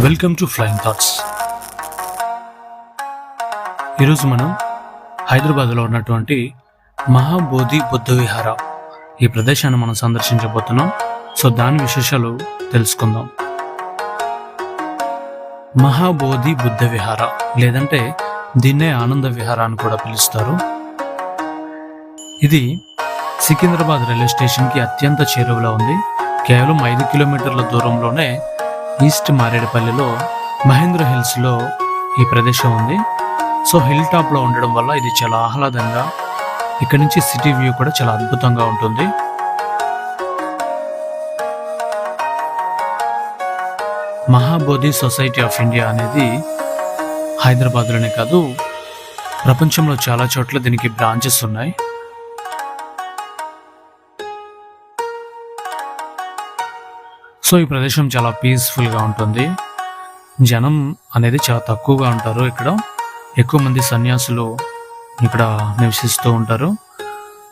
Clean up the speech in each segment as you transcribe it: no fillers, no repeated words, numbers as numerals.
Welcome to flying thoughts. ఈరోజు మనం హైదరాబాద్లో ఉన్నటువంటి మహాబోధి బుద్ధ విహార ఈ ప్రదేశాన్ని మనం సందర్శించబోతున్నాం. సో దాని విశేషాలు తెలుసుకుందాం. మహాబోధి బుద్ధ విహార లేదంటే దీన్నే ఆనంద విహార అని కూడా పిలుస్తారు. ఇది సికింద్రాబాద్ రైల్వే స్టేషన్కి అత్యంత చేరువలో ఉంది. కేవలం 5 కిలోమీటర్ల దూరంలోనే ఈస్ట్ మారేడుపల్లిలో మహేంద్ర హిల్స్లో ఈ ప్రదేశం ఉంది. సో హిల్ టాప్లో ఉండడం వల్ల ఇది చాలా ఆహ్లాదంగా, ఇక్కడ నుంచి సిటీ వ్యూ కూడా చాలా అద్భుతంగా ఉంటుంది. మహాబోధి సొసైటీ ఆఫ్ ఇండియా అనేది హైదరాబాద్లోనే కాదు, ప్రపంచంలో చాలా చోట్ల దీనికి బ్రాంచెస్ ఉన్నాయి. సో ఈ ప్రదేశం చాలా పీస్ఫుల్గా ఉంటుంది. జనం అనేది చాలా తక్కువగా ఉంటారు. ఇక్కడ ఎక్కువ మంది సన్యాసులు ఇక్కడ నివసిస్తూ ఉంటారు.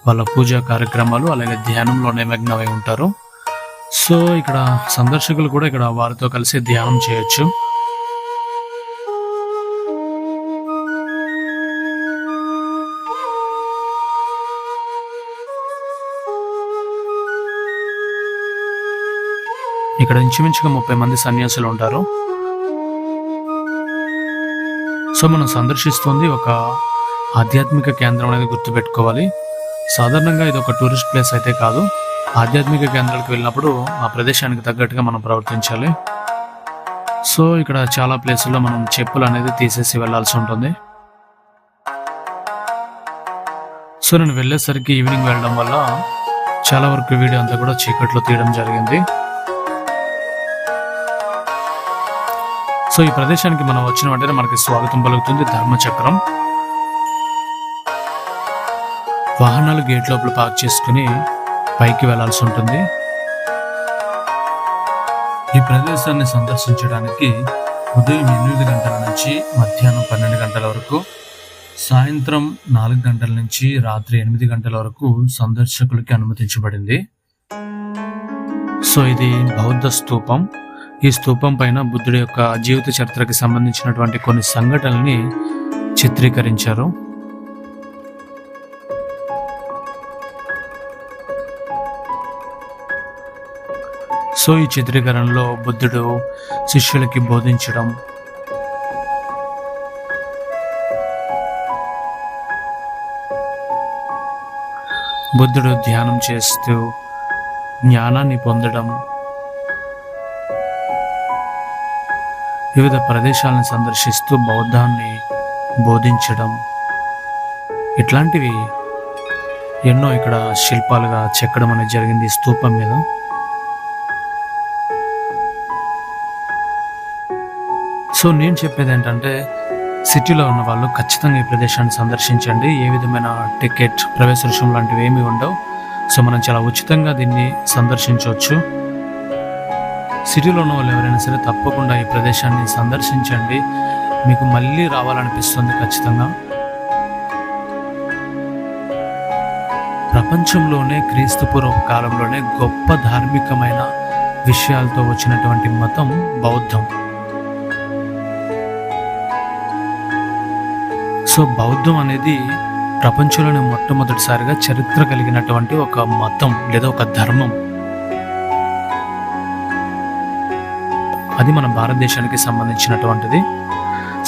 వాళ్ళ పూజా కార్యక్రమాలు అలాగే ధ్యానంలో నిమగ్నమై ఉంటారు. సో ఇక్కడ సందర్శకులు కూడా ఇక్కడ వారితో కలిసి ధ్యానం చేయొచ్చు. ఇక్కడ ఇంచుమించుగా 30 మంది సన్యాసులు ఉంటారు. సో మనం సందర్శిస్తుంది ఒక ఆధ్యాత్మిక కేంద్రం అనేది గుర్తుపెట్టుకోవాలి. సాధారణంగా ఇది ఒక టూరిస్ట్ ప్లేస్ అయితే కాదు. ఆధ్యాత్మిక కేంద్రాలకు వెళ్ళినప్పుడు ఆ ప్రదేశానికి తగ్గట్టుగా మనం ప్రవర్తించాలి. సో ఇక్కడ చాలా ప్లేసుల్లో మనం చెప్పులు అనేది తీసేసి వెళ్లాల్సి ఉంటుంది. సో నేను వెళ్ళేసరికి ఈవినింగ్ వెళ్ళడం వల్ల చాలా వరకు వీడియో అంతా కూడా చీకట్లో తీయడం జరిగింది. సో ఈ ప్రదేశానికి మనం వచ్చిన వెంటనే మనకి స్వాగతం పలుకుతుంది ధర్మచక్రం. వాహనాలు గేట్ లోపల పార్క్ చేసుకుని పైకి వెళ్లాల్సి ఉంటుంది. ఈ ప్రదేశాన్ని సందర్శించడానికి ఉదయం 8 గంటల నుంచి మధ్యాహ్నం 12 గంటల వరకు, సాయంత్రం 4 గంటల నుంచి రాత్రి 8 గంటల వరకు సందర్శకులకి అనుమతించబడింది. సో ఇది బౌద్ధ స్తూపం. ఈ స్తూపం పైన బుద్ధుడి యొక్క జీవిత చరిత్రకి సంబంధించినటువంటి కొన్ని సంఘటనల్ని చిత్రీకరించారు. సో ఈ చిత్రీకరణలో బుద్ధుడు శిష్యులకి బోధించడం, బుద్ధుడు ధ్యానం చేస్తూ జ్ఞానాన్ని పొందడం, వివిధ ప్రదేశాలను సందర్శిస్తూ బౌద్ధాన్ని బోధించడం, ఇట్లాంటివి ఎన్నో ఇక్కడ శిల్పాలుగా చెక్కడం అనేది జరిగింది ఈ స్తూపం మీద. సో నేను చెప్పేది ఏంటంటే, సిటీలో ఉన్న వాళ్ళు ఖచ్చితంగా ఈ ప్రదేశాన్ని సందర్శించండి. ఏ విధమైన టికెట్, ప్రవేశ రుసుం లాంటివి ఏమీ ఉండవు. సో మనం చాలా ఉచితంగా దీన్ని సందర్శించవచ్చు. సిటీలో ఉన్న వాళ్ళు ఎవరైనా సరే తప్పకుండా ఈ ప్రదేశాన్ని సందర్శించండి. మీకు మళ్ళీ రావాలనిపిస్తుంది ఖచ్చితంగా. ప్రపంచంలోనే క్రీస్తుపూర్వ కాలంలోనే గొప్ప ధార్మికమైన విషయాలతో వచ్చినటువంటి మతం బౌద్ధం. సో బౌద్ధం అనేది ప్రపంచంలోనే మొట్టమొదటిసారిగా చరిత్ర కలిగినటువంటి ఒక మతం లేదా ఒక ధర్మం. అది మన భారతదేశానికి సంబంధించినటువంటిది.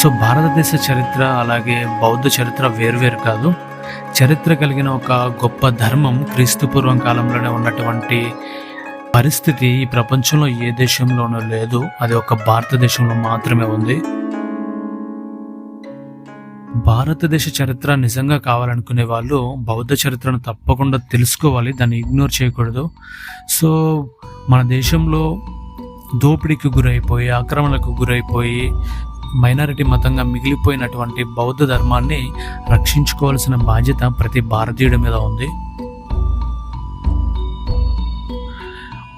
సో భారతదేశ చరిత్ర అలాగే బౌద్ధ చరిత్ర వేరువేరు కాదు. చరిత్ర కలిగిన ఒక గొప్ప ధర్మం క్రీస్తుపూర్వం కాలంలోనే ఉన్నటువంటి పరిస్థితి ఈ ప్రపంచంలో ఏ దేశంలోనూ లేదు. అది ఒక భారతదేశంలో మాత్రమే ఉంది. భారతదేశ చరిత్ర నిజంగా కావాలనుకునే వాళ్ళు బౌద్ధ చరిత్రను తప్పకుండా తెలుసుకోవాలి, దాన్ని ఇగ్నోర్ చేయకూడదు. సో మన దేశంలో దోపిడీకి గురైపోయి, ఆక్రమణలకు గురైపోయి, మైనారిటీ మతంగా మిగిలిపోయినటువంటి బౌద్ధ ధర్మాన్ని రక్షించుకోవాల్సిన బాధ్యత ప్రతి భారతీయుడి మీద ఉంది.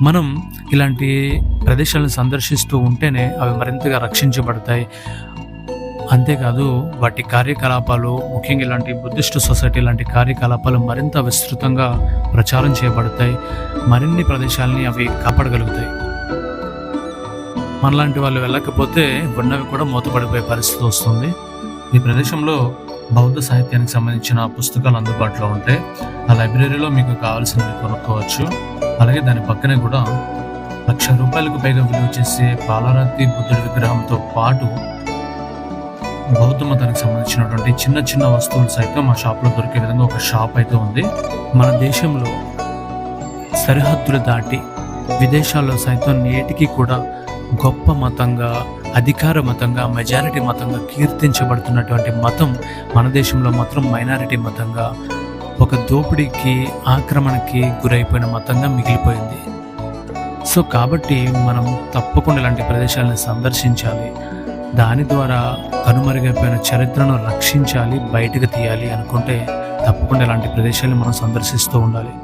మనం ఇలాంటి ప్రదేశాలను సందర్శిస్తూ ఉంటేనే అవి మరింతగా రక్షించబడతాయి. అంతేకాదు వాటి కార్యకలాపాలు, ముఖ్యంగా ఇలాంటి బుద్ధిస్ట్ సొసైటీ లాంటి కార్యకలాపాలు మరింత విస్తృతంగా ప్రచారం చేయబడతాయి. మరిన్ని ప్రదేశాలని అవి కాపాడగలుగుతాయి. మనలాంటి వాళ్ళు వెళ్ళకపోతే ఉన్నవి కూడా మూతపడిపోయే పరిస్థితి వస్తుంది. ఈ ప్రదేశంలో బౌద్ధ సాహిత్యానికి సంబంధించిన పుస్తకాలు అందుబాటులో ఉంటాయి. ఆ లైబ్రరీలో మీకు కావాల్సినవి కొనుక్కోవచ్చు. అలాగే దాని పక్కనే కూడా ₹1,00,000 పైగా విలువ చేసే పాలరాతి బుద్ధుడి విగ్రహంతో పాటు బౌద్ధ మతానికి సంబంధించినటువంటి చిన్న చిన్న వస్తువులు సైతం ఆ షాప్లో దొరికే విధంగా ఒక షాప్ అయితే ఉంది. మన దేశంలో సరిహద్దులు దాటి విదేశాల్లో సైతం నేటికి కూడా గొప్ప మతంగా, అధికార మతంగా, మెజారిటీ మతంగా కీర్తించబడుతున్నటువంటి మతం మన దేశంలో మాత్రం మైనారిటీ మతంగా, ఒక దోపిడీకి, ఆక్రమణకి గురైపోయిన మతంగా మిగిలిపోయింది. సో కాబట్టి మనం తప్పకుండా ఇలాంటి ప్రదేశాలను సందర్శించాలి. దాని ద్వారా కనుమరుగైపోయిన చరిత్రను రక్షించాలి, బయటకు తీయాలి అనుకుంటే తప్పకుండా ఇలాంటి ప్రదేశాలను మనం సందర్శిస్తూ ఉండాలి.